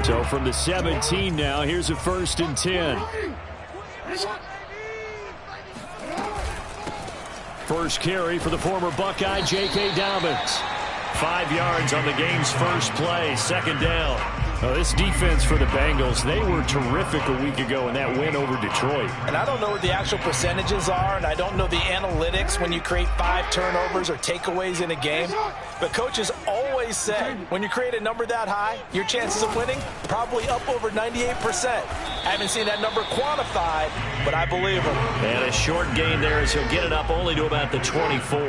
So from the 17 now, here's a 1st and 10. First carry for the former Buckeye, J.K. Dobbins. 5 yards on the game's first play, 2nd down. This defense for the Bengals, they were terrific a week ago in that win over Detroit. And I don't know what the actual percentages are, and I don't know the analytics when you create 5 turnovers or takeaways in a game. But coaches always say when you create a number that high, your chances of winning probably up over 98%. I haven't seen that number quantified, but I believe him. And a short gain there as he'll get it up only to about the 24.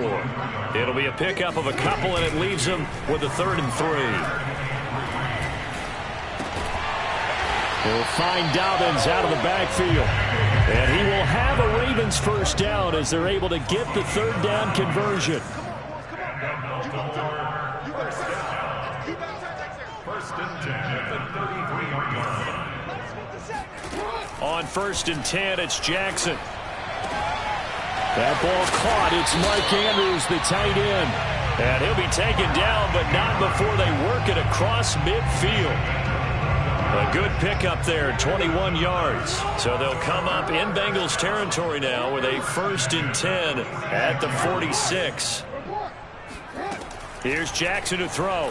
It'll be a pickup of a couple, and it leaves him with a 3rd and 3. He'll find Dobbins out of the backfield. And he will have a Ravens 1st down as they're able to get the 3rd down conversion. 1st and 10 at the 33-yard line. On 1st and 10, it's Jackson. That ball caught. It's Mike Andrews, the tight end. And he'll be taken down, but not before they work it across midfield. A good pickup there, 21 yards. So they'll come up in Bengals territory now with a 1st and 10 at the 46. Here's Jackson to throw.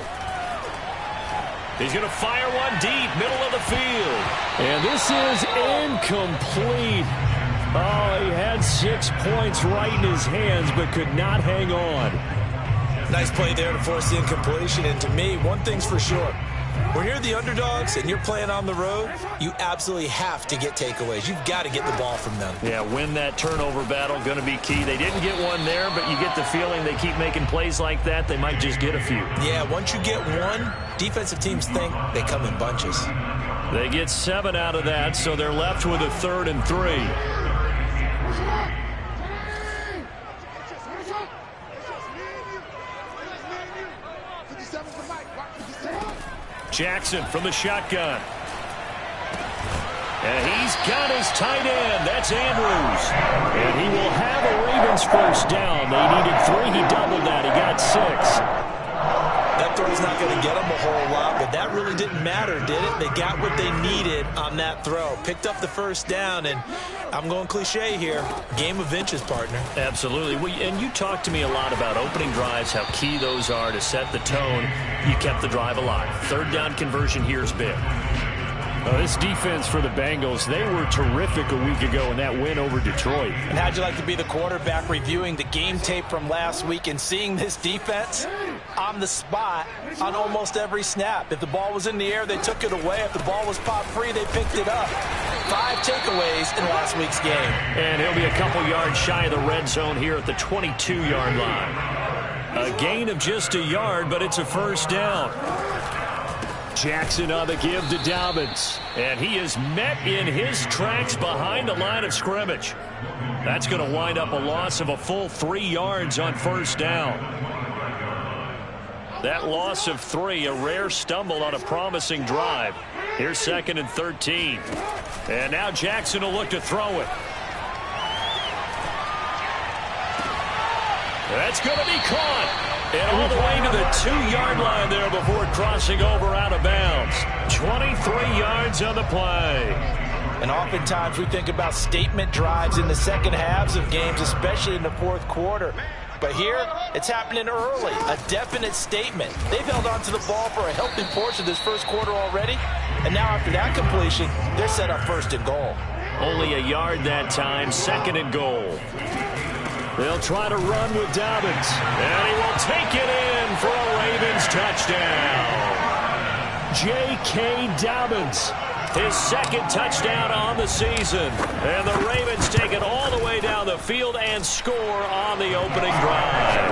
He's going to fire one deep, middle of the field. And this is incomplete. Oh, he had 6 points right in his hands, but could not hang on. Nice play there to force the incompletion. And to me, one thing's for sure. When you're the underdogs and you're playing on the road, you absolutely have to get takeaways. You've got to get the ball from them. Yeah, win that turnover battle, going to be key. They didn't get one there, but you get the feeling they keep making plays like that, they might just get a few. Yeah, once you get one, defensive teams think they come in bunches. They get 7 out of that, so they're left with a 3rd and 3. Jackson from the shotgun. And he's got his tight end. That's Andrews. And he will have a Ravens 1st down. They needed 3. He doubled that. He got 6. That throw's not going to get them a whole lot, but that really didn't matter, did it? They got what they needed on that throw. Picked up the 1st down, and I'm going cliche here. Game of inches, partner. Absolutely. And you talked to me a lot about opening drives, how key those are to set the tone. You kept the drive alive. 3rd down conversion here is big. This defense for the Bengals, they were terrific a week ago in that win over Detroit. And how'd you like to be the quarterback reviewing the game tape from last week and seeing this defense on the spot on almost every snap? If the ball was in the air, they took it away. If the ball was popped free, they picked it up. 5 takeaways in last week's game. And he'll be a couple yards shy of the red zone here at the 22-yard line. A gain of just a yard, but it's a 1st down. Jackson on the give to Dobbins. And he is met in his tracks behind the line of scrimmage. That's going to wind up a loss of a full 3 yards on 1st down. That loss of 3, a rare stumble on a promising drive. Here's 2nd and 13. And now Jackson will look to throw it. That's going to be caught. And all the way to the 2-yard line there before crossing over out of bounds. 23 yards on the play. And oftentimes we think about statement drives in the second halves of games, especially in the 4th quarter. But here, it's happening early, a definite statement. They've held on to the ball for a healthy portion of this 1st quarter already. And now after that completion, they're set up 1st and goal. Only a yard that time, 2nd and goal. They'll try to run with Dobbins. And he will take it in for a Ravens touchdown. J.K. Dobbins, his 2nd touchdown on the season. And the Ravens take it all the way down the field and score on the opening drive.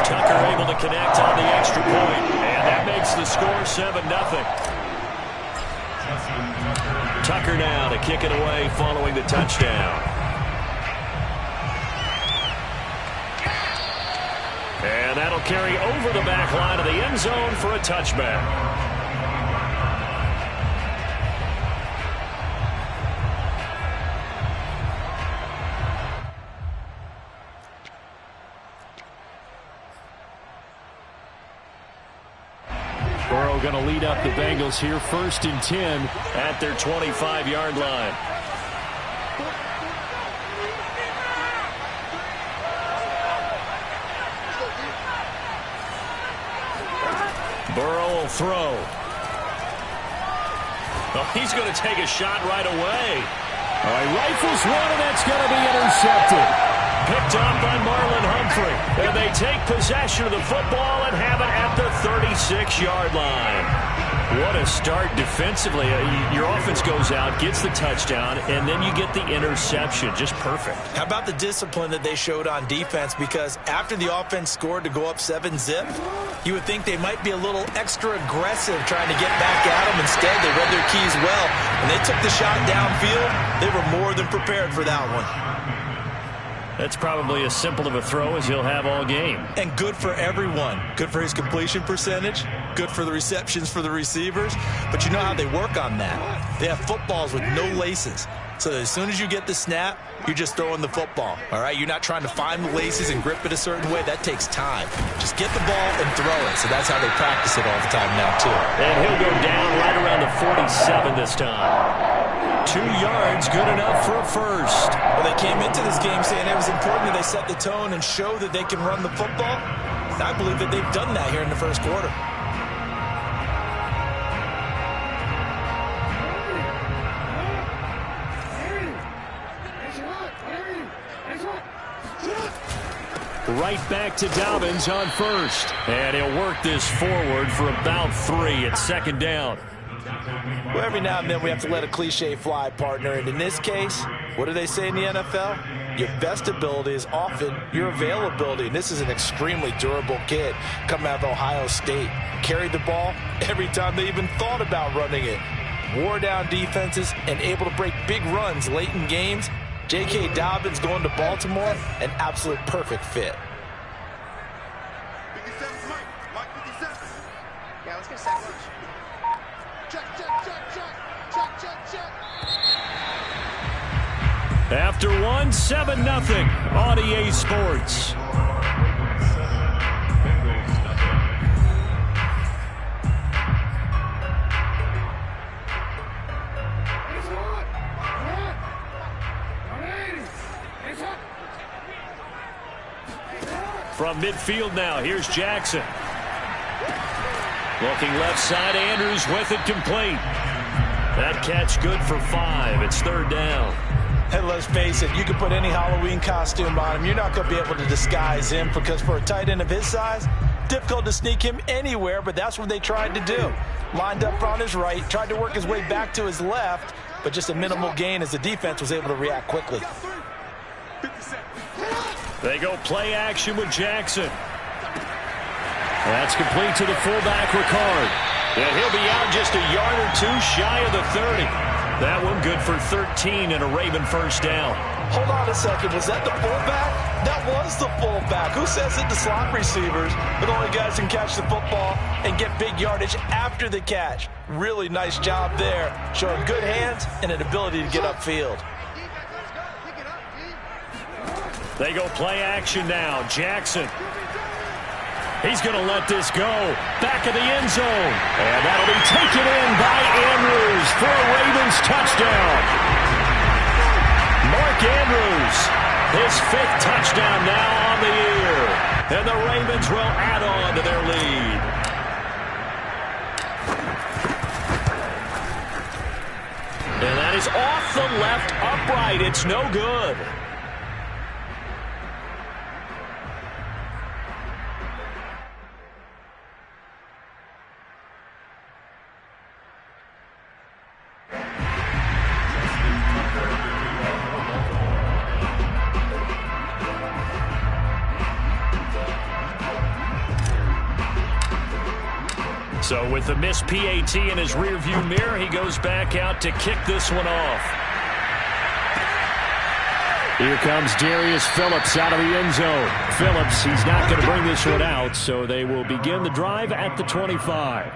Tucker able to connect on the extra point. And that makes the score 7-0. Tucker now to kick it away following the touchdown. And that'll carry over the back line of the end zone for a touchback. Burrow going to lead up the Bengals here, 1st and 10 at their 25-yard line. Burrow will throw. Oh, he's going to take a shot right away. He rifles one, and that's going to be intercepted. Picked up by Marlon Humphrey. And they take possession of the football and have it at the 36-yard line. What a start defensively. Your offense goes out, gets the touchdown, and then you get the interception. Just perfect. How about the discipline that they showed on defense? Because after the offense scored to go up 7-zip, you would think they might be a little extra aggressive trying to get back at them. Instead, they read their keys well. When they took the shot downfield, they were more than prepared for that one. That's probably as simple of a throw as he'll have all game. And good for everyone. Good for his completion percentage. Good for the receptions for the receivers. But you know how they work on that. They have footballs with no laces. So as soon as you get the snap, you're just throwing the football. All right? You're not trying to find the laces and grip it a certain way. That takes time. Just get the ball and throw it. So that's how they practice it all the time now, too. And he'll go down right around the 47 this time. 2 yards, good enough for a first. Well, they came into this game saying it was important that they set the tone and show that they can run the football. And I believe that they've done that here in the first quarter. Right back to Dobbins on first. And he'll work this forward for about 3 at 2nd down. Well, every now and then we have to let a cliche fly, partner. And in this case, what do they say in the NFL? Your best ability is often your availability. And this is an extremely durable kid coming out of Ohio State. Carried the ball every time they even thought about running it. Wore down defenses and able to break big runs late in games. J.K. Dobbins going to Baltimore, an absolute perfect fit. Yeah, let's get a sandwich. Check. After 1, 7-0 on EA Sports. From midfield now, here's Jackson. Looking left side, Andrews with it complete. That catch good for 5. It's 3rd down. And let's face it, you can put any Halloween costume on him. You're not going to be able to disguise him because for a tight end of his size, difficult to sneak him anywhere, but that's what they tried to do. Lined up on his right, tried to work his way back to his left, but just a minimal gain as the defense was able to react quickly. They go play action with Jackson. That's complete to the fullback, Ricard. And he'll be out just a yard or 2 shy of the 30. That one good for 13 and a Raven first down. Hold on a second. Was that the fullback? That was the fullback. Who says it? The slot receivers. But only guys can catch the football and get big yardage after the catch. Really nice job there. Showing good hands and an ability to get upfield. They go play action now. Jackson. He's going to let this go. Back of the end zone. And that'll be taken in by Andrews for a Ravens touchdown. Mark Andrews, his 5th touchdown now on the year. And the Ravens will add on to their lead. And that is off the left upright. It's no good. So with the missed PAT in his rearview mirror, he goes back out to kick this one off. Here comes Darius Phillips out of the end zone. Phillips, he's not going to bring this one out, so they will begin the drive at the 25.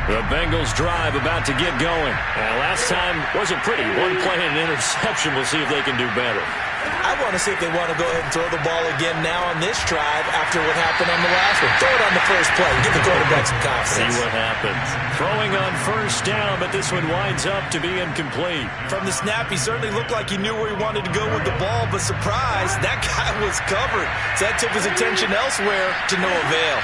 The Bengals drive about to get going. Last time wasn't pretty. One play and an interception. We'll see if they can do better. I want to see if they want to go ahead and throw the ball again now on this drive after what happened on the last one. Throw it on the first play. Give the quarterback some confidence. See what happens. Throwing on first down, but this one winds up to be incomplete. From the snap, he certainly looked like he knew where he wanted to go with the ball, but surprise, that guy was covered. So that took his attention elsewhere to no avail.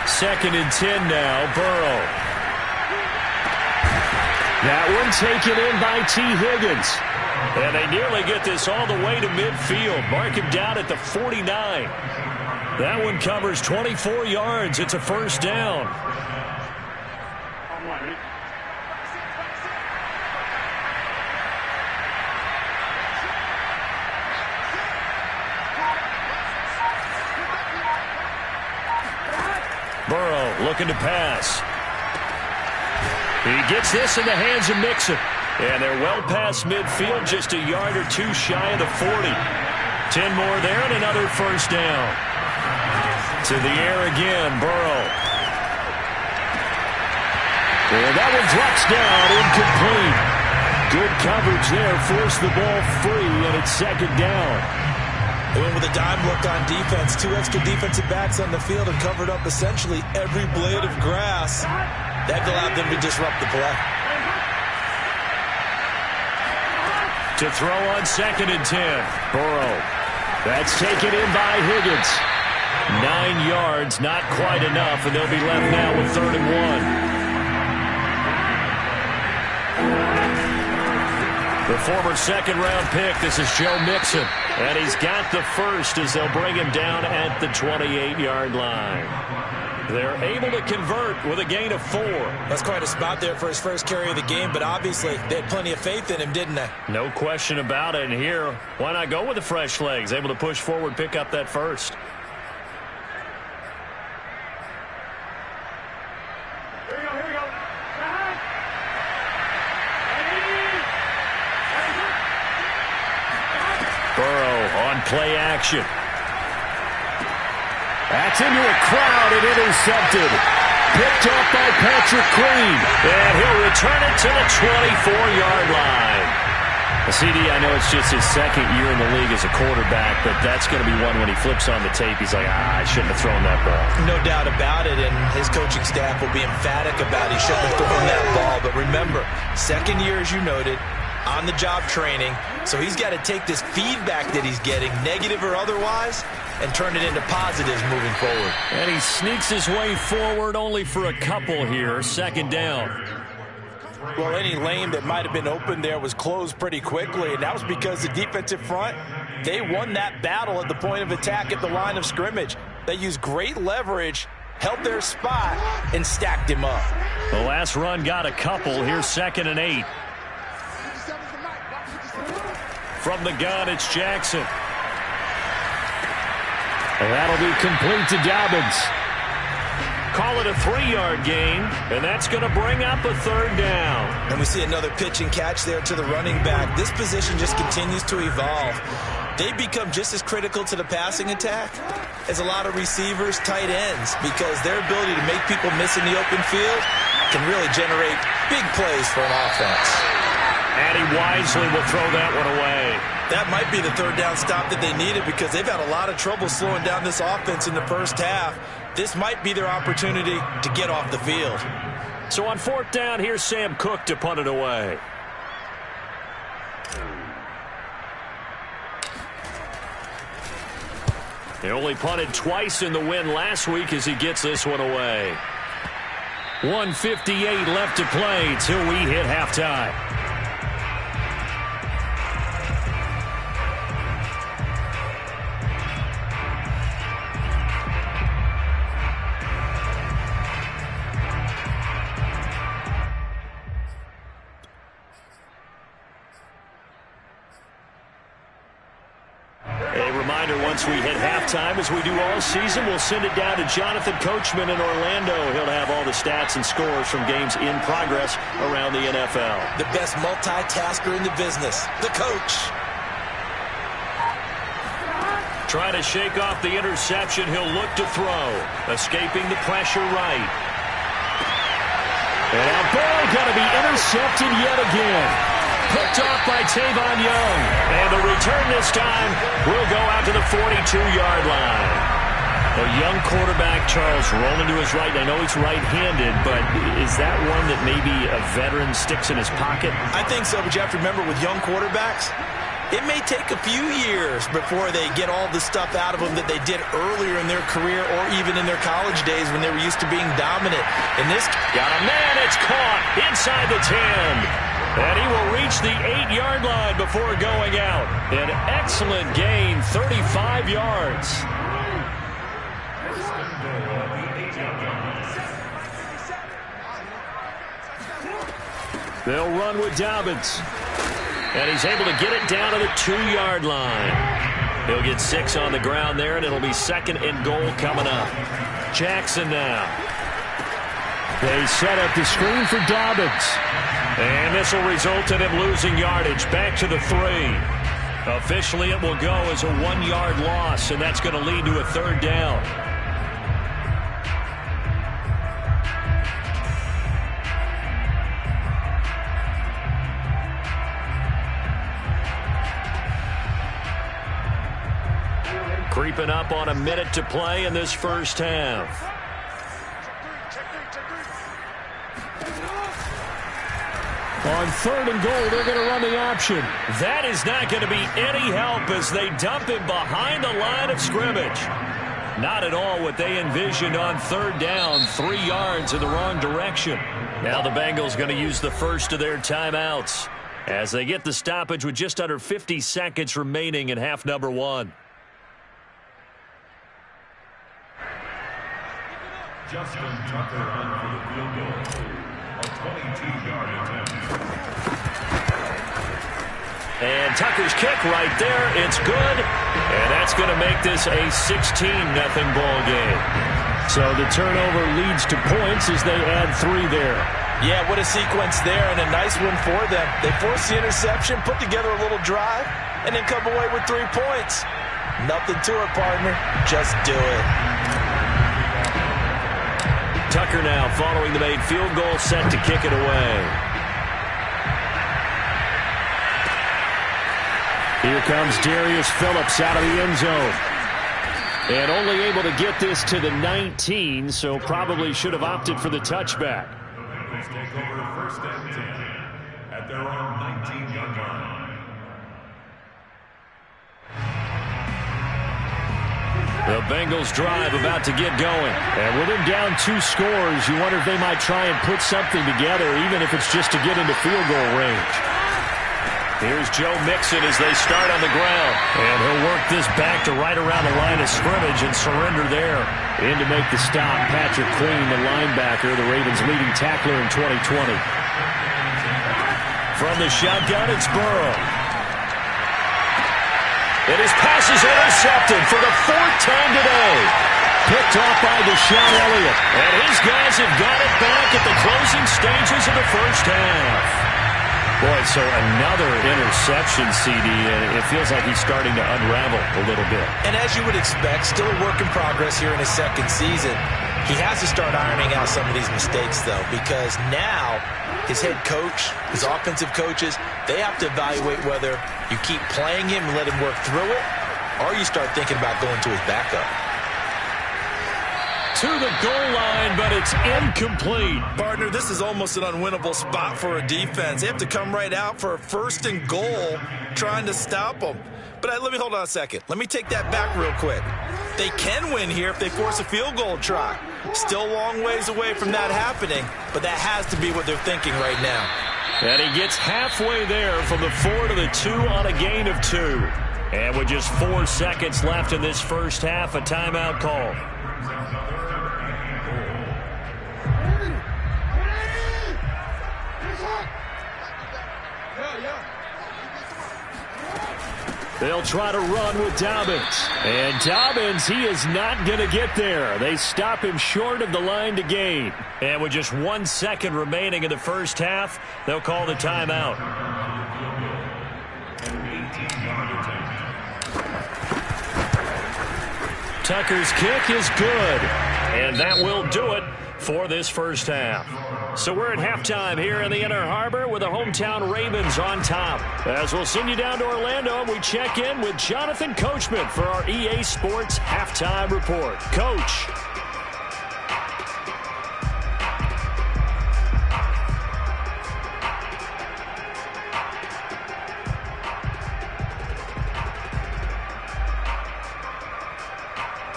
Second and 10 now, Burrow. That one taken in by T. Higgins. And they nearly get this all the way to midfield. Mark him down at the 49. That one covers 24 yards. It's a first down. Burrow looking to pass. He gets this in the hands of Mixon. And they're well past midfield, just a yard or two shy of the 40. 10 more there and another first down. To the air again, Burrow. And that one drops down, incomplete. Good coverage there, forced the ball free, and it's second down. They went with a dime look on defense. 2 extra defensive backs on the field and covered up essentially every blade of grass. That allowed them to disrupt the play. To throw on second and 10. Burrow. That's taken in by Higgins. 9 yards, not quite enough, and they'll be left now with 3rd and 1. The former second-round pick, this is Joe Mixon. And he's got the first as they'll bring him down at the 28-yard line. They're able to convert with a gain of 4. That's quite a spot there for his first carry of the game, but obviously they had plenty of faith in him, didn't they? No question about it. And here, why not go with the fresh legs? Able to push forward, pick up that first. Here we go. Burrow on play action. That's into a crowd and intercepted. Picked up by Patrick Queen. And he'll return it to the 24-yard line. CD, I know it's just his second year in the league as a quarterback, but that's going to be one when he flips on the tape. He's like, I shouldn't have thrown that ball. No doubt about it, and his coaching staff will be emphatic about he shouldn't have thrown that ball. But remember, second year, as you noted, on-the-job training, so he's got to take this feedback that he's getting, negative or otherwise, and turn it into positives moving forward. And he sneaks his way forward only for a couple here. Second down. Well, any lane that might have been open there was closed pretty quickly, and that was because the defensive front, they won that battle at the point of attack at the line of scrimmage. They used great leverage, held their spot, and stacked him up. The last run got a couple. Here's 2nd and 8. From the gun, it's Jackson. And that'll be complete to Dobbins. Call it a 3-yard gain, and that's going to bring up a 3rd down. And we see another pitch and catch there to the running back. This position just continues to evolve. They become just as critical to the passing attack as a lot of receivers, tight ends, because their ability to make people miss in the open field can really generate big plays for an offense. And he wisely will throw that one away. That might be the 3rd down stop that they needed because they've had a lot of trouble slowing down this offense in the first half. This might be their opportunity to get off the field. So on 4th down, here's Sam Cook to punt it away. He only punted twice in the win last week as he gets this one away. 1:58 left to play till we hit halftime. Once we hit halftime, as we do all season, we'll send it down to Jonathan Coachman in Orlando. He'll have all the stats and scores from games in progress around the NFL. The best multitasker in the business, the coach. Trying to shake off the interception, he'll look to throw. Escaping the pressure right. And now Burrow going to be intercepted yet again. Picked off by Tavon Young. And the return this time will go out to the 42-yard line. A young quarterback, Charles, rolling to his right. I know he's right-handed, but is that one that maybe a veteran sticks in his pocket? I think so, but you have to remember with young quarterbacks, it may take a few years before they get all the stuff out of them that they did earlier in their career or even in their college days when they were used to being dominant. In this, got a man, it's caught inside the 10. And he will reach the 8-yard line before going out. An excellent gain, 35 yards. They'll run with Dobbins. And he's able to get it down to the 2-yard line. He'll get 6 on the ground there, and it'll be 2nd and goal coming up. Jackson now. They set up the screen for Dobbins. And this will result in him losing yardage back to the 3. Officially, it will go as a 1-yard loss, and that's going to lead to a 3rd down. Creeping up on a minute to play in this first half. On 3rd and goal, they're going to run the option. That is not going to be any help as they dump him behind the line of scrimmage. Not at all what they envisioned on 3rd down, 3 yards in the wrong direction. Now the Bengals going to use the first of their timeouts as they get the stoppage with just under 50 seconds remaining in half number 1. Justin Tucker on for the field goal. A 22-yard attempt. And Tucker's kick right there. It's good. And that's going to make this a 16-0 ball game. So the turnover leads to points as they add 3 there. yeah, what a sequence there and a nice one for them. They force the interception, put together a little drive, and then come away with 3 points. Nothing to it, partner. Just do it. Tucker now following the made field goal, set to kick it away. Here comes Darius Phillips out of the end zone. And only able to get this to the 19, so probably should have opted for the touchback. The Bengals take over 1st and 10 at their own 19-yard line. The Bengals drive about to get going. And with him down 2 scores, you wonder if they might try and put something together, even if it's just to get into field goal range. Here's Joe Mixon as they start on the ground. And he'll work this back to right around the line of scrimmage and surrender there. In to make the stop, Patrick Queen, the linebacker, the Ravens' leading tackler in 2020. From the shotgun, it's Burrow. And his pass is intercepted for the 4th time today. Picked off by Deshaun Elliott. And his guys have got it back at the closing stages of the first half. Boy, so another interception, CD, and it feels like he's starting to unravel a little bit. And as you would expect, still a work in progress here in his 2nd season. He has to start ironing out some of these mistakes, though, because now his head coach, his offensive coaches, they have to evaluate whether you keep playing him and let him work through it, or you start thinking about going to his backup. To the goal line, but it's incomplete. Partner, this is almost an unwinnable spot for a defense. They have to come right out for a 1st and goal trying to stop them. But let me hold on a second. Let me take that back real quick. They can win here if they force a field goal try. Still a long ways away from that happening, but that has to be what they're thinking right now. And he gets halfway there from the 4 to the 2 on a gain of 2. And with just 4 seconds left in this first half, a timeout call. They'll try to run with Dobbins. And Dobbins, he is not going to get there. They stop him short of the line to gain. And with just 1 second remaining in the first half, they'll call the timeout. Tucker's kick is good. And that will do it for this first half. So we're at halftime here in the Inner Harbor with the hometown Ravens on top. As we'll send you down to Orlando, and we check in with Jonathan Coachman for our EA Sports Halftime Report. Coach.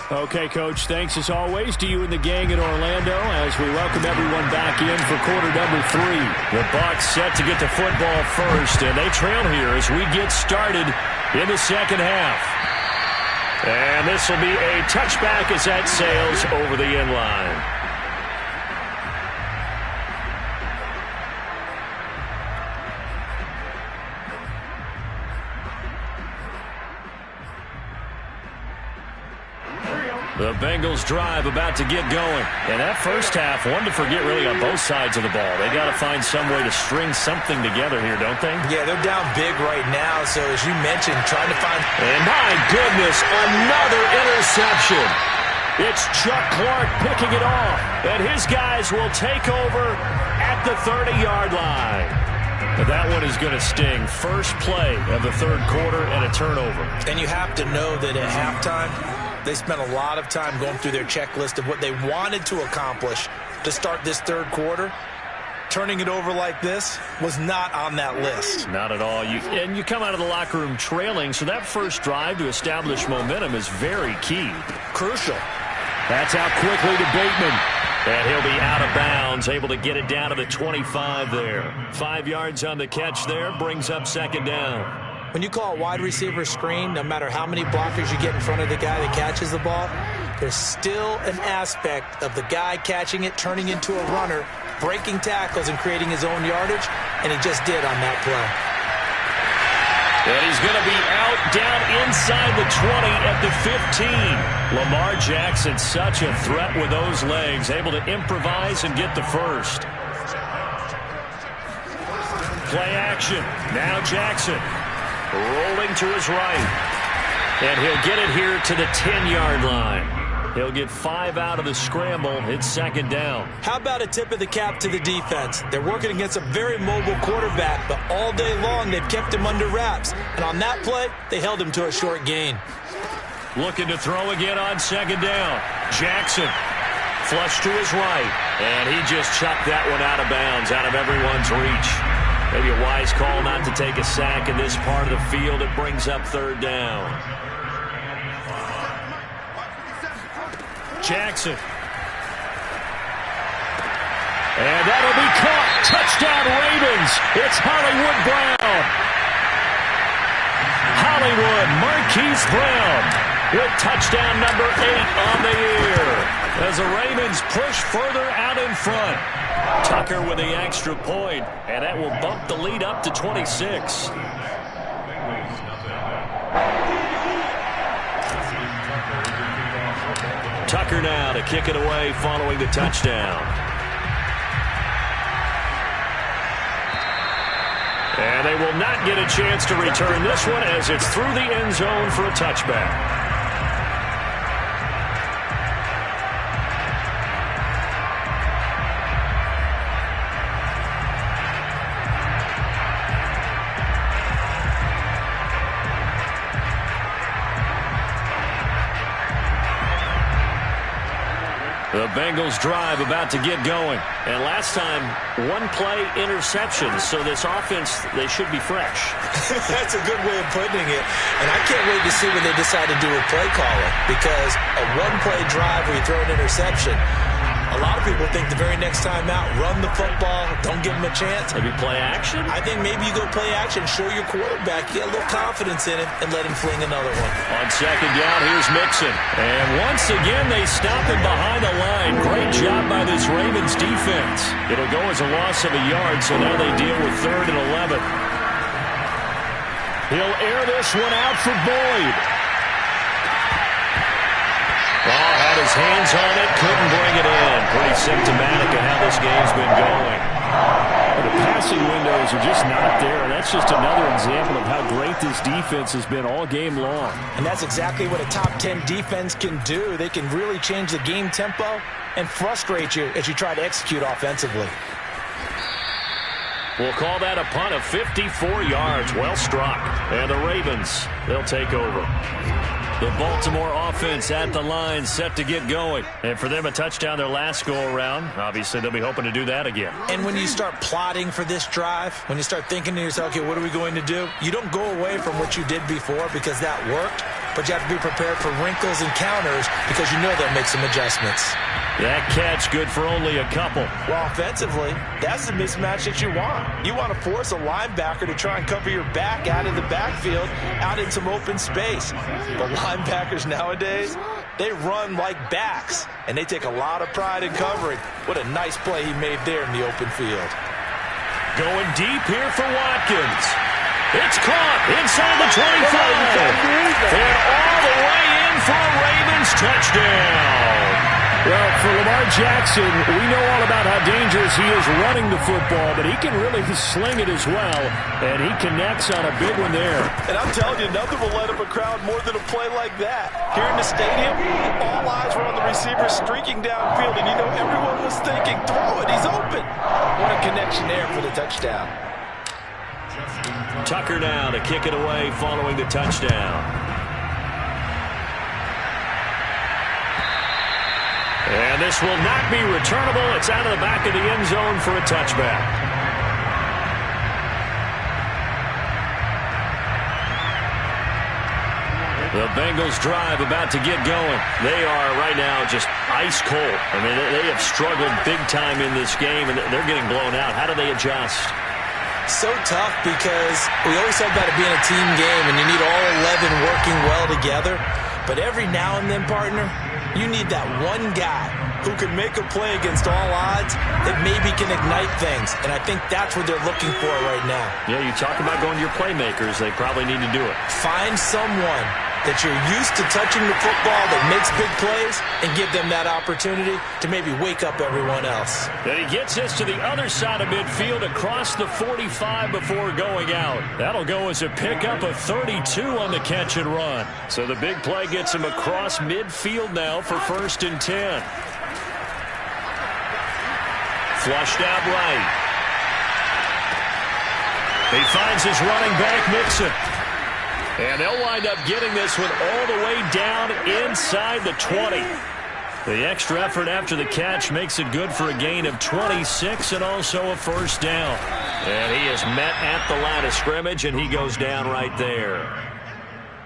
Okay, Coach, thanks as always to you and the gang in Orlando as we welcome everyone back in for quarter number 3. The Bucs set to get the football first, and they trail here as we get started in the second half. And this will be a touchback as that sails over the end line. The Bengals drive about to get going. And that first half, one to forget really on both sides of the ball. They got to find some way to string something together here, don't they? Yeah, they're down big right now. So as you mentioned, trying to find... And my goodness, another interception. It's Chuck Clark picking it off. And his guys will take over at the 30-yard line. But that one is going to sting. First play of the third quarter and a turnover. And you have to know that at halftime, they spent a lot of time going through their checklist of what they wanted to accomplish to start this third quarter. Turning it over like this was not on that list. Not at all. And you come out of the locker room trailing, so that first drive to establish momentum is very key. Crucial. That's out quickly to Bateman. And he'll be out of bounds, able to get it down to the 25 there. 5 yards on the catch there, brings up second down. When you call a wide receiver screen, no matter how many blockers you get in front of the guy that catches the ball, there's still an aspect of the guy catching it, turning into a runner, breaking tackles and creating his own yardage, and he just did on that play. And he's going to be out down inside the 20 at the 15. Lamar Jackson, such a threat with those legs, able to improvise and get the first. Play action. Now Jackson. Rolling to his right. And he'll get it here to the 10-yard line. He'll get 5 out of the scramble. It's second down. How about a tip of the cap to the defense? They're working against a very mobile quarterback, but all day long they've kept him under wraps. And on that play, they held him to a short gain. Looking to throw again on second down. Jackson. Flush to his right. And he just chucked that one out of bounds, out of everyone's reach. Maybe a wise call not to take a sack in this part of the field. It brings up third down. Jackson. And that'll be caught. Touchdown Ravens. It's Hollywood Brown. Hollywood Marquise Brown with touchdown number 8 on the year. As the Ravens push further out in front. Tucker with the extra point, and that will bump the lead up to 26. Tucker now to kick it away following the touchdown. And they will not get a chance to return this one as it's through the end zone for a touchback. The Bengals drive about to get going. And last time, one play interception. So this offense, they should be fresh. That's a good way of putting it. And I can't wait to see what they decide to do with play calling. Because a one-play drive where you throw an interception, a lot of people think the very next time out, run the football, don't give them a chance. Maybe play action? I think maybe you go play action, show your quarterback, get a little confidence in it, and let him fling another one. On second down, here's Mixon. And once again, they stop him behind the line. Great job by this Ravens defense. It'll go as a loss of a yard, so now they deal with 3rd and 11. He'll air this one out for Boyd. Oh, had his hands on it, couldn't bring it in. Pretty symptomatic of how this game's been going. Well, the passing windows are just not there. That's just another example of how great this defense has been all game long. And that's exactly what a top 10 defense can do. They can really change the game tempo and frustrate you as you try to execute offensively. We'll call that a punt of 54 yards. Well struck. And the Ravens, they'll take over. The Baltimore offense at the line, set to get going. And for them, a touchdown their last go-around. Obviously, they'll be hoping to do that again. And when you start plotting for this drive, when you start thinking to yourself, okay, what are we going to do? You don't go away from what you did before because that worked, but you have to be prepared for wrinkles and counters because you know they'll make some adjustments. That catch good for only a couple. Well, offensively, that's the mismatch that you want. You want to force a linebacker to try and cover your back out of the backfield, out in some open space. But linebackers nowadays, they run like backs, and they take a lot of pride in covering. What a nice play he made there in the open field. Going deep here for Watkins. It's caught inside the 25. And all the way in for a Ravens touchdown. Well, for Lamar Jackson, we know all about how dangerous he is running the football, but he can really sling it as well, and he connects on a big one there. And I'm telling you, nothing will light up a crowd more than a play like that. Here in the stadium, all eyes were on the receiver streaking downfield, and you know everyone was thinking, throw it, he's open. What a connection there for the touchdown. Tucker now to kick it away following the touchdown. And this will not be returnable. It's out of the back of the end zone for a touchback. The Bengals drive about to get going. They are right now just ice cold. I mean, they have struggled big time in this game, and they're getting blown out. How do they adjust? So tough because we always talk about it being a team game, and you need all 11 working well together. But every now and then, partner, you need that one guy who can make a play against all odds that maybe can ignite things. And I think that's what they're looking for right now. Yeah, you talk about going to your playmakers. They probably need to do it. Find someone that you're used to touching the football that makes big plays and give them that opportunity to maybe wake up everyone else. And he gets us to the other side of midfield across the 45 before going out. That'll go as a pickup of 32 on the catch and run. So the big play gets him across midfield now for 1st and 10. Flushed out right. He finds his running back, Mixon. And they'll wind up getting this one all the way down inside the 20. The extra effort after the catch makes it good for a gain of 26 and also a 1st down. And he is met at the line of scrimmage, and he goes down right there.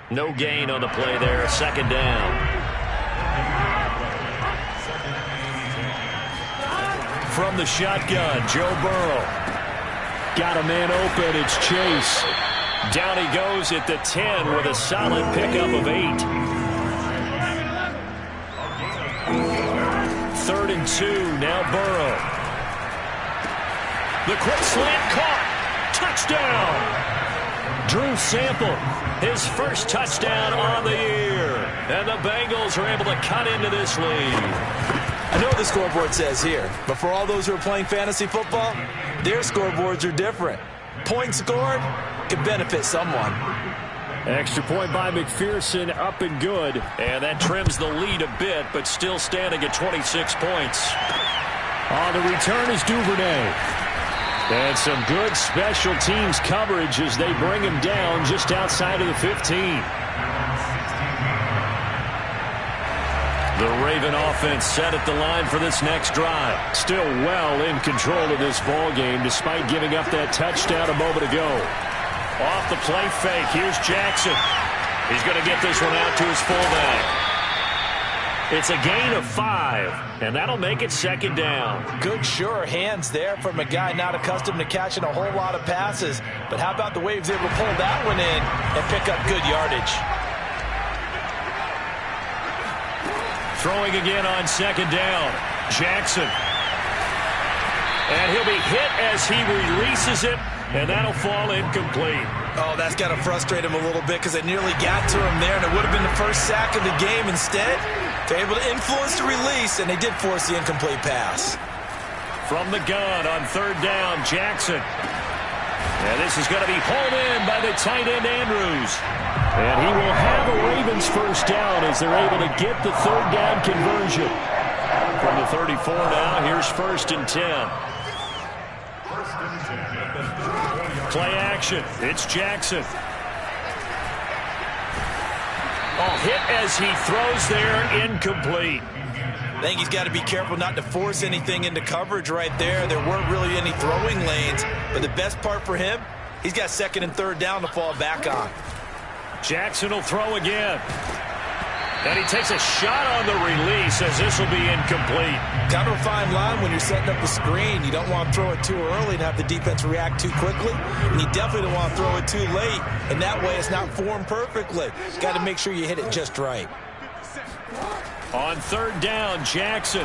No gain on the play there, 2nd down. From the shotgun, Joe Burrow. Got a man open, it's Chase. Down he goes at the 10 with a solid pickup of 8. 3rd and 2, now Burrow. The quick slant caught. Touchdown. Drew Sample, his first touchdown on the year. And the Bengals are able to cut into this lead. I know the scoreboard says here, but for all those who are playing fantasy football, their scoreboards are different. Points scored could benefit someone. Extra point by McPherson, up and good. And that trims the lead a bit, but still standing at 26 points. On the return is Duvernay. And some good special teams coverage as they bring him down just outside of the 15. The Raven offense set at the line for this next drive. Still well in control of this ball game despite giving up that touchdown a moment ago. Off the play fake, here's Jackson. He's going to get this one out to his fullback. It's a gain of 5, and that'll make it 2nd down. Good, sure hands there from a guy not accustomed to catching a whole lot of passes. But how about the way he was able to pull that one in and pick up good yardage? Throwing again on 2nd down. Jackson. And he'll be hit as he releases it, and that'll fall incomplete. Oh, that's got to frustrate him a little bit because it nearly got to him there, and it would have been the first sack of the game. Instead, they're able to influence the release, and they did force the incomplete pass. From the gun on 3rd down, Jackson. And this is going to be pulled in by the tight end, Andrews. And he will have a Ravens 1st down as they're able to get the 3rd down conversion. From the 34 now, here's 1st and 10. Play action. It's Jackson. Oh, hit as he throws there, incomplete. I think he's got to be careful not to force anything into coverage right there. There weren't really any throwing lanes, but the best part for him, he's got second and third down to fall back on. Jackson will throw again. And he takes a shot on the release as this will be incomplete. Kind of a fine line when you're setting up a screen. You don't want to throw it too early and have the defense react too quickly. And you definitely don't want to throw it too late. And that way it's not formed perfectly. Got to make sure you hit it just right. On third down, Jackson.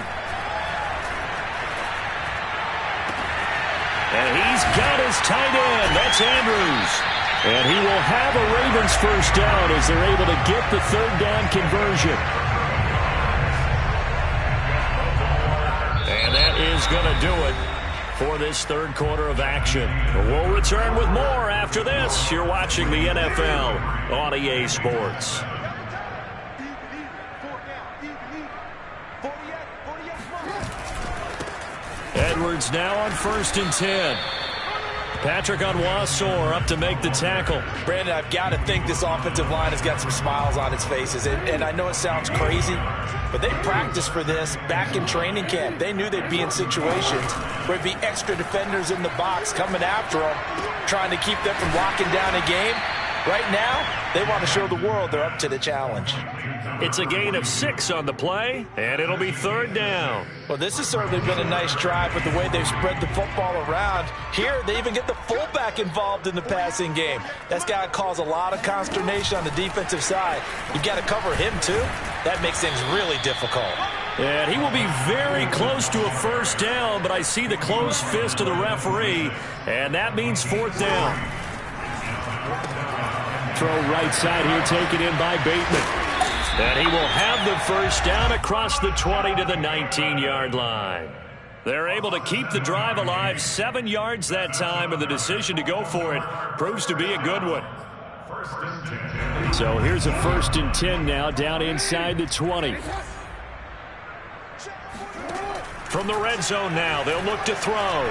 And he's got his tight end. That's Andrews. And he will have a Ravens first down as they're able to get the third down conversion. And that is going to do it for this third quarter of action. We'll return with more after this. You're watching the NFL on EA Sports. Edwards now on 1st and 10. Patrick Onwuasor up to make the tackle. Brandon, I've got to think this offensive line has got some smiles on its faces. And I know it sounds crazy, but they practiced for this back in training camp. They knew they'd be in situations where it'd be extra defenders in the box coming after them, trying to keep them from locking down a game. Right now, they want to show the world they're up to the challenge. It's a gain of 6 on the play, and it'll be third down. Well, this has certainly been a nice drive with the way they've spread the football around. Here, they even get the fullback involved in the passing game. That's got to cause a lot of consternation on the defensive side. You've got to cover him, too. That makes things really difficult. And he will be very close to a first down, but I see the closed fist of the referee, and that means fourth down. Throw right side here, taken in by Bateman. And he will have the first down across the 20 to the 19-yard line. They're able to keep the drive alive, 7 yards that time, and the decision to go for it proves to be a good one. So here's a 1st and 10 now, down inside the 20. From the red zone now, they'll look to throw.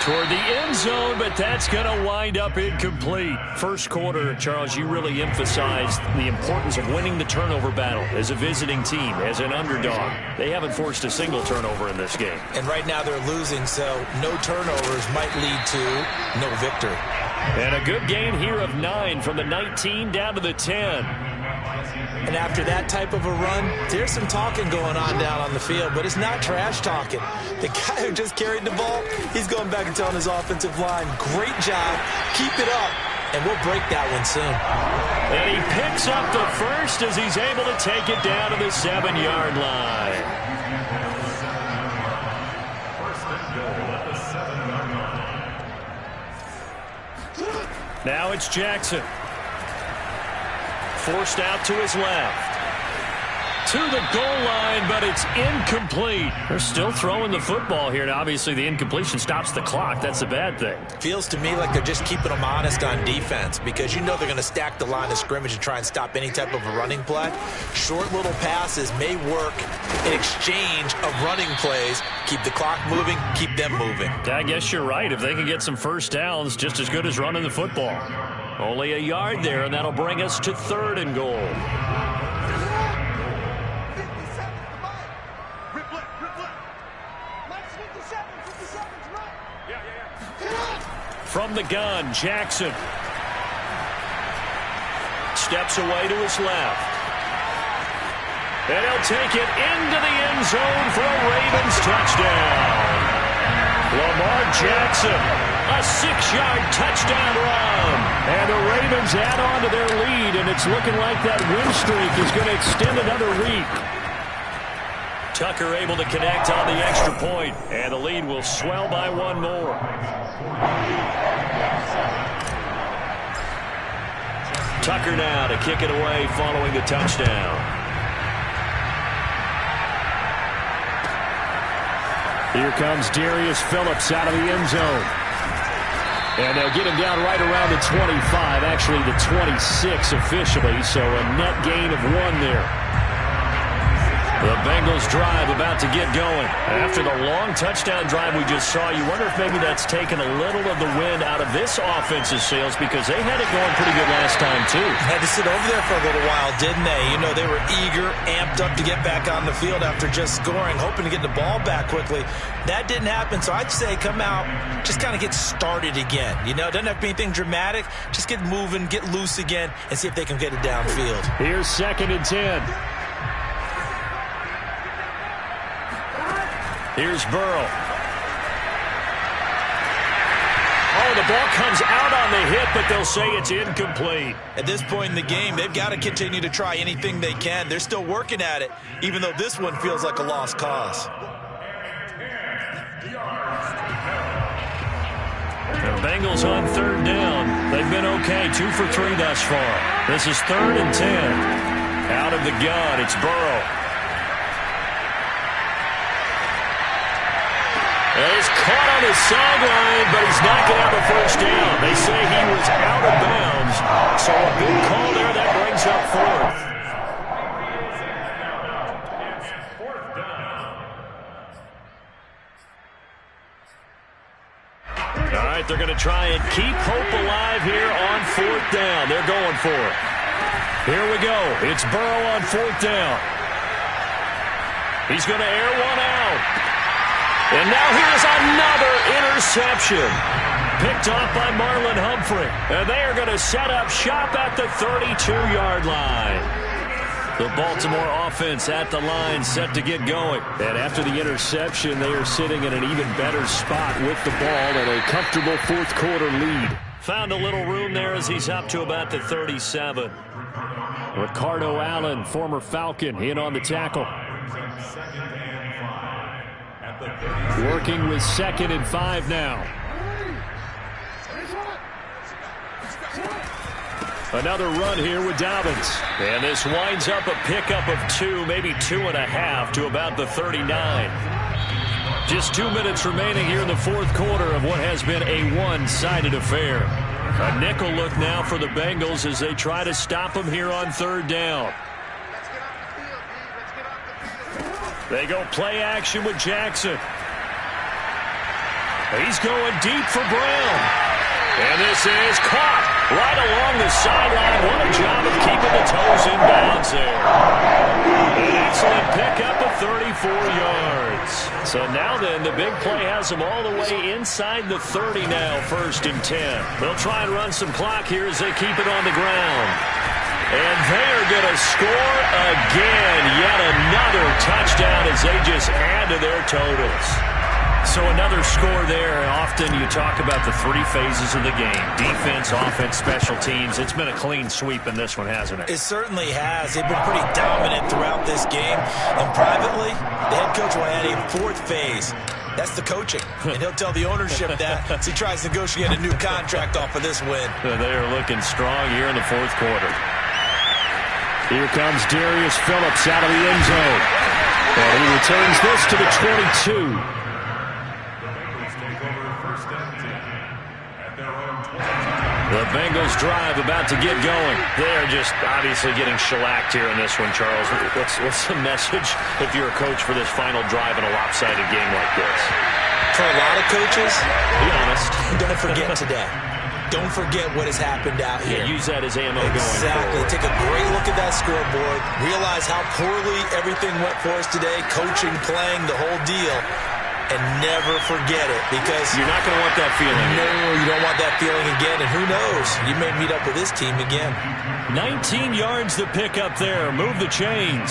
Toward the end zone, but that's going to wind up incomplete. First quarter, Charles, you really emphasized the importance of winning the turnover battle as a visiting team, as an underdog. They haven't forced a single turnover in this game. And right now they're losing, so no turnovers might lead to no victory. And a good gain here of 9 from the 19 down to the 10. And after that type of a run, there's some talking going on down on the field, but it's not trash talking. The guy who just carried the ball, he's going back and telling his offensive line, great job, keep it up, and we'll break that one soon. And he picks up the first as he's able to take it down to the 7-yard line. Now it's Jackson. Forced out to his left. To the goal line, but it's incomplete. They're still throwing the football here, and obviously the incompletion stops the clock. That's a bad thing. Feels to me like they're just keeping them honest on defense because you know they're going to stack the line of scrimmage and try and stop any type of a running play. Short little passes may work in exchange of running plays. Keep the clock moving, keep them moving. I guess you're right. If they can get some first downs, just as good as running the football. Only a yard there, and that'll bring us to 3rd and goal. From the gun, Jackson. Steps away to his left. And he'll take it into the end zone for a Ravens touchdown. Lamar Jackson, a 6-yard touchdown run. And the Ravens add on to their lead, and it's looking like that win streak is going to extend another week. Tucker able to connect on the extra point, and the lead will swell by 1 more. Tucker now to kick it away following the touchdown. Here comes Darius Phillips out of the end zone. And they'll get him down right around the 25, actually the 26 officially, so a net gain of 1 there. The Bengals drive about to get going. After the long touchdown drive we just saw, you wonder if maybe that's taken a little of the wind out of this offense's sails because they had it going pretty good last time, too. Had to sit over there for a little while, didn't they? You know, they were eager, amped up to get back on the field after just scoring, hoping to get the ball back quickly. That didn't happen, so I'd say come out, just kind of get started again. You know, it doesn't have to be anything dramatic. Just get moving, get loose again, and see if they can get it downfield. Here's 2nd and 10. Here's Burrow. Oh, the ball comes out on the hit, but they'll say it's incomplete. At this point in the game, they've got to continue to try anything they can. They're still working at it, even though this one feels like a lost cause. The Bengals on 3rd down. They've been okay, 2 for 3 thus far. This is 3rd and 10. Out of the gun, it's Burrow. He's caught on the sideline, but he's not going to have a first down. They say he was out of bounds, so a big call there that brings up 4th. All right, they're going to try and keep hope alive here on 4th down. They're going for it. Here we go. It's Burrow on 4th down. He's going to air one out. And now here's another interception. Picked off by Marlon Humphrey. And they are going to set up shop at the 32-yard line. The Baltimore offense at the line set to get going. And after the interception, they are sitting in an even better spot with the ball and a comfortable 4th quarter lead. Found a little room there as he's up to about the 37. Ricardo Allen, former Falcon, in on the tackle. Working with 2nd and 5 now. Another run here with Dobbins. And this winds up a pickup of 2, maybe 2.5 to about the 39. Just 2 minutes remaining here in the 4th quarter of what has been a one-sided affair. A nickel look now for the Bengals as they try to stop them here on 3rd down. They go play action with Jackson. He's going deep for Brown. And this is caught right along the sideline. What a job of keeping the toes in bounds there. An excellent pickup of 34 yards. So now then, the big play has them all the way inside the 30 now, 1st and 10. They'll try and run some clock here as they keep it on the ground. And they are going to score again. Yet another touchdown as they just add to their totals. So another score there. Often you talk about the 3 phases of the game. Defense, offense, special teams. It's been a clean sweep in this one, hasn't it? It certainly has. They've been pretty dominant throughout this game. And privately, the head coach will add a 4th phase. That's the coaching. And he'll tell the ownership that as he tries to negotiate a new contract off of this win. They are looking strong here in the 4th quarter. Here comes Darius Phillips out of the end zone. And he returns this to the 22. The Bengals drive about to get going. They are just obviously getting shellacked here in this one, Charles. What's the message if you're a coach for this final drive in a lopsided game like this? For a lot of coaches, be honest, don't forget today. Don't forget what has happened out here. Yeah, use that as ammo going forward. Exactly. Take a great look at that scoreboard. Realize how poorly everything went for us today. Coaching, playing, the whole deal. And never forget it, because you're not going to want that feeling. No, you don't want that feeling again. And who knows? You may meet up with this team again. 19 yards to pick up there. Move the chains.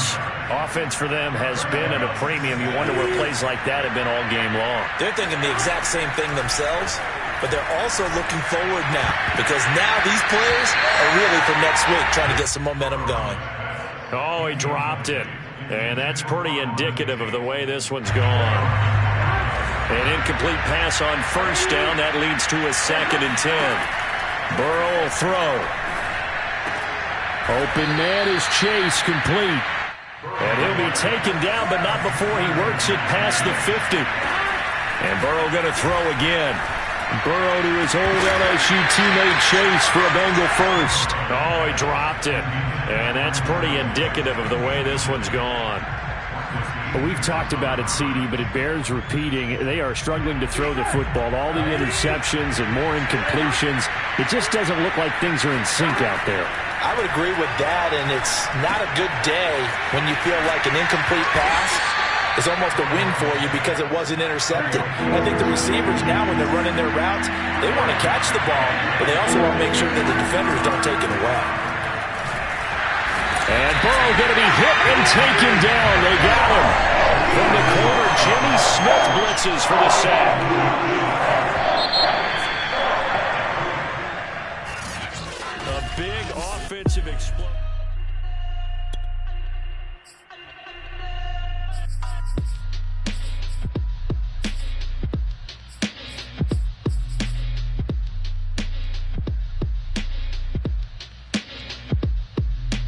Offense for them has been at a premium. You wonder where plays like that have been all game long. They're thinking the exact same thing themselves, but they're also looking forward now, because now these players are really for next week trying to get some momentum going. Oh, he dropped it. And that's pretty indicative of the way this one's gone. An incomplete pass on 1st down. That leads to a 2nd and 10. Burrow will throw. Open man is Chase, complete. And he'll be taken down, but not before he works it past the 50. And Burrow going to throw again. Burrow to his old LSU teammate Chase for a Bengal first. Oh, he dropped it. And that's pretty indicative of the way this one's gone. Well, we've talked about it, CD, but it bears repeating. They are struggling to throw the football. All the interceptions and more incompletions. It just doesn't look like things are in sync out there. I would agree with that, and it's not a good day when you feel like an incomplete pass is almost a win for you because it wasn't intercepted. I think the receivers now, when they're running their routes, they want to catch the ball, but they also want to make sure that the defenders don't take it away. And Burrow going to be hit and taken down. They got him. From the corner, Jimmy Smith blitzes for the sack. A big offensive explosion.